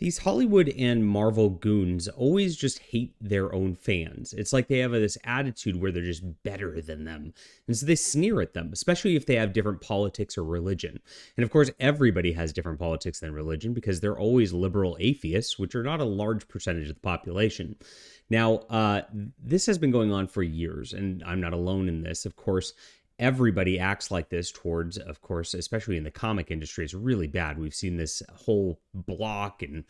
These Hollywood and Marvel goons always just hate their own fans. It's like they have this attitude where they're just better than them. And so they sneer at them, especially if they have different politics or religion. And of course, everybody has different politics than religion because they're always liberal atheists, which are not a large percentage of the population. Now, this has been going on for years, and I'm not alone in this. Of course, everybody acts like this towards, of course, especially in the comic industry. It's really bad. We've seen this whole block and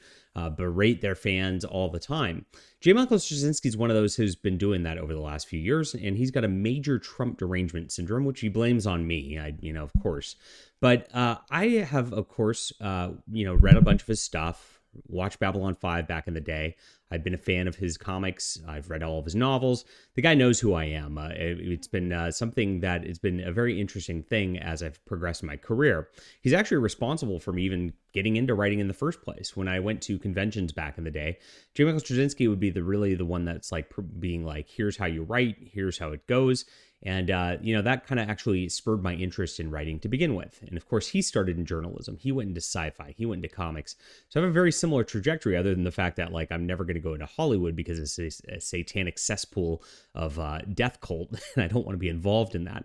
berate their fans all the time. J. Michael Straczynski is one of those who's been doing that over the last few years, and he's got a major Trump derangement syndrome, which he blames on me, of course. But I have, of course, read a bunch of his stuff, watched Babylon 5 back in the day. I've been a fan of his comics. I've read all of his novels. The guy knows who I am. It's been something that has been a very interesting thing as I've progressed in my career. He's actually responsible for me even getting into writing in the first place. When I went to conventions back in the day, J. Michael Straczynski would be really the one that's like being like, here's how you write, here's how it goes. And, that kind of actually spurred my interest in writing to begin with. And of course, he started in journalism. He went into sci-fi. He went into comics. So I have a very similar trajectory, other than the fact that, like, I'm never going to go into Hollywood because it's a satanic cesspool of death cult, and I don't want to be involved in that.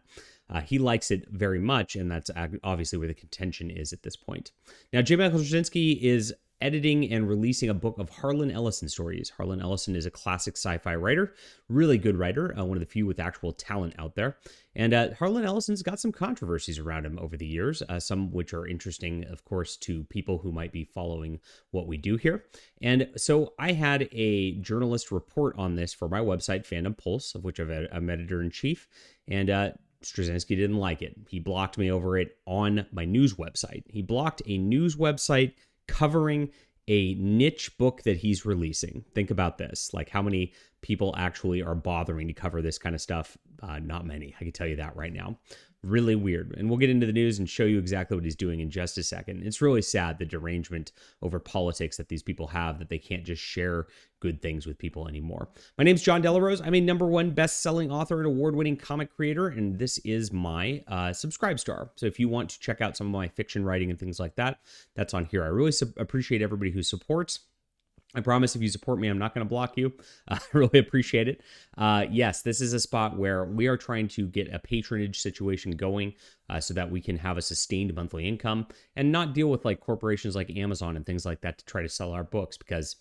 He likes it very much, and that's obviously where the contention is at this point. Now, J. Michael Straczynski is editing and releasing a book of Harlan Ellison stories. Harlan Ellison is a classic sci-fi writer, really good writer, one of the few with actual talent out there. And Harlan Ellison's got some controversies around him over the years, some which are interesting, of course, to people who might be following what we do here. And so I had a journalist report on this for my website, Fandom Pulse, of which I'm editor-in-chief, and Straczynski didn't like it. He blocked me over it on my news website. He blocked a news website covering a niche book that he's releasing. Think about this. Like, how many people actually are bothering to cover this kind of stuff? Not many. I can tell you that right now. Really weird. And we'll get into the news and show you exactly what he's doing in just a second. It's really sad, the derangement over politics that these people have, that they can't just share good things with people anymore. My name's John Delarose. I'm a #1 best-selling author and award-winning comic creator, and this is my Subscribe Star. So if you want to check out some of my fiction writing and things like that, that's on here. I really appreciate everybody who supports. I promise if you support me, I'm not going to block you. I really appreciate it. Yes, this is a spot where we are trying to get a patronage situation going so that we can have a sustained monthly income and not deal with like corporations like Amazon and things like that to try to sell our books, because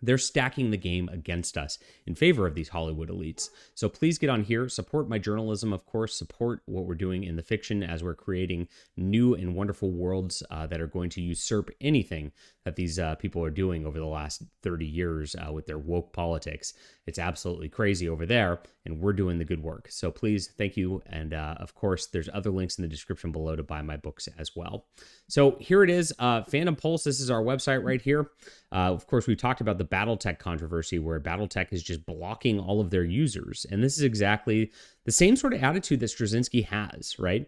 they're stacking the game against us in favor of these Hollywood elites. So please get on here, support my journalism, of course, support what we're doing in the fiction as we're creating new and wonderful worlds that are going to usurp anything that these people are doing over the last 30 years with their woke politics. It's absolutely crazy over there, and we're doing the good work. So please, thank you. And of course, there's other links in the description below to buy my books as well. So here it is, Fandom Pulse. This is our website right here. Of course, we talked about the BattleTech controversy, where BattleTech is just blocking all of their users. And this is exactly the same sort of attitude that Straczynski has, right?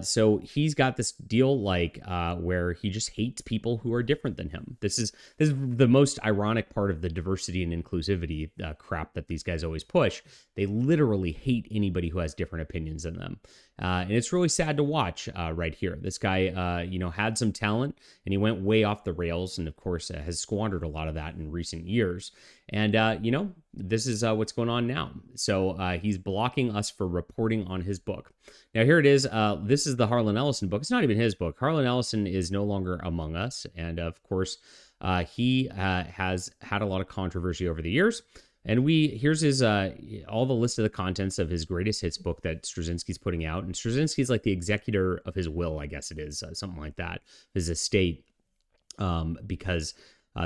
So he's got this deal like where he just hates people who are different than him. This is the most ironic part of the diversity and inclusivity crap that these guys always push. They literally hate anybody who has different opinions than them. And it's really sad to watch right here. This guy, had some talent, and he went way off the rails, and of course has squandered a lot of that in recent years. And, this is what's going on now. So he's blocking us for reporting on his book. Now, here it is. This is the Harlan Ellison book. It's not even his book. Harlan Ellison is no longer among us. And, of course, he has had a lot of controversy over the years. And here's his all the list of the contents of his greatest hits book that Straczynski's putting out. And Straczynski's like the executor of his will, I guess it is, something like that, his estate, because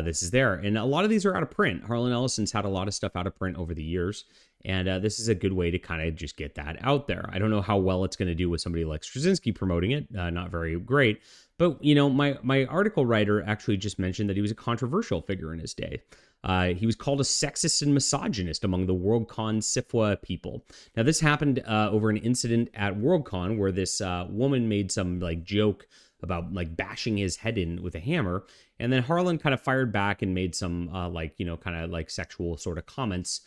this is there. And a lot of these are out of print. Harlan Ellison's had a lot of stuff out of print over the years. And this is a good way to kind of just get that out there. I don't know how well it's going to do with somebody like Straczynski promoting it. Not very great. But, my article writer actually just mentioned that he was a controversial figure in his day. He was called a sexist and misogynist among the Worldcon SIFWA people. Now, this happened over an incident at Worldcon where this woman made some like joke about like bashing his head in with a hammer. And then Harlan kind of fired back and made some kind of like sexual sort of comments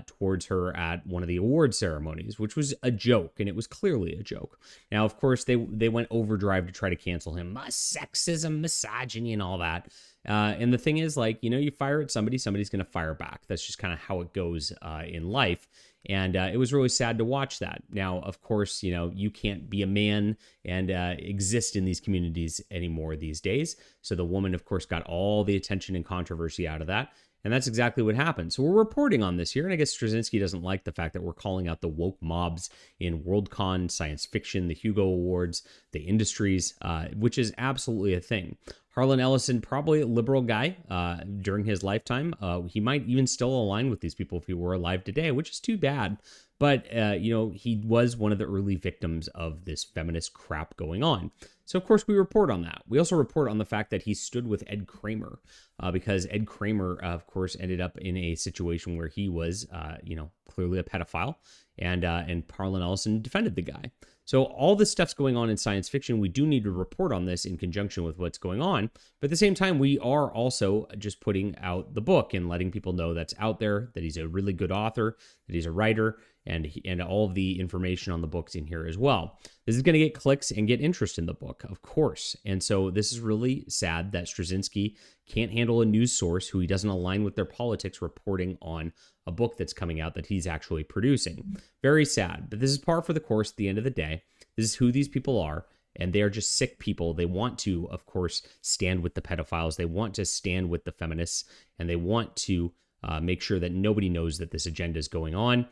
towards her at one of the award ceremonies, which was a joke, and it was clearly a joke. Now, of course, they went overdrive to try to cancel him. Sexism, misogyny, and all that. And the thing is, like, you fire at somebody, somebody's going to fire back. That's just kind of how it goes in life. And it was really sad to watch that. Now, of course, you can't be a man and exist in these communities anymore these days. So the woman, of course, got all the attention and controversy out of that. And that's exactly what happened. So we're reporting on this here. And I guess Straczynski doesn't like the fact that we're calling out the woke mobs in Worldcon, science fiction, the Hugo Awards, the industries, which is absolutely a thing. Harlan Ellison, probably a liberal guy during his lifetime. He might even still align with these people if he were alive today, which is too bad. But, he was one of the early victims of this feminist crap going on. So, of course, we report on that. We also report on the fact that he stood with Ed Kramer because Ed Kramer, of course, ended up in a situation where he was, clearly a pedophile, and Harlan Ellison defended the guy. So all this stuff's going on in science fiction. We do need to report on this in conjunction with what's going on. But at the same time, we are also just putting out the book and letting people know that's out there, that he's a really good author, that he's a writer, and all of the information on the book's in here as well. This is going to get clicks and get interest in the book, of course. And so this is really sad that Straczynski can't handle a news source who he doesn't align with their politics reporting on a book that's coming out that he's actually producing. Very sad, but this is par for the course at the end of the day. This is who these people are, and they are just sick people. They want to, of course, stand with the pedophiles. They want to stand with the feminists, and they want to make sure that nobody knows that this agenda is going on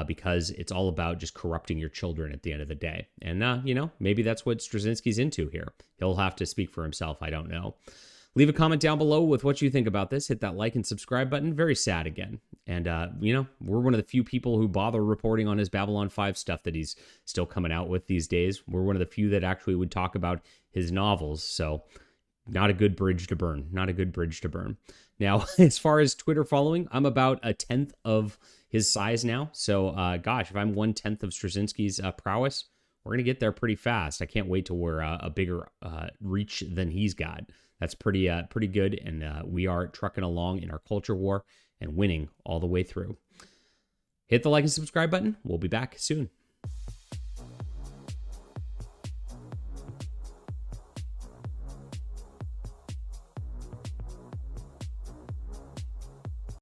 because it's all about just corrupting your children at the end of the day. And, maybe that's what Straczynski's into here. He'll have to speak for himself. I don't know. Leave a comment down below with what you think about this. Hit that like and subscribe button. Very sad again. And, we're one of the few people who bother reporting on his Babylon 5 stuff that he's still coming out with these days. We're one of the few that actually would talk about his novels. So not a good bridge to burn. Not a good bridge to burn. Now, as far as Twitter following, I'm about 1/10 of his size now. So, if I'm 1/10 of Straczynski's prowess, we're going to get there pretty fast. I can't wait till we're a bigger reach than he's got. That's pretty good, and we are trucking along in our culture war and winning all the way through. Hit the like and subscribe button. We'll be back soon.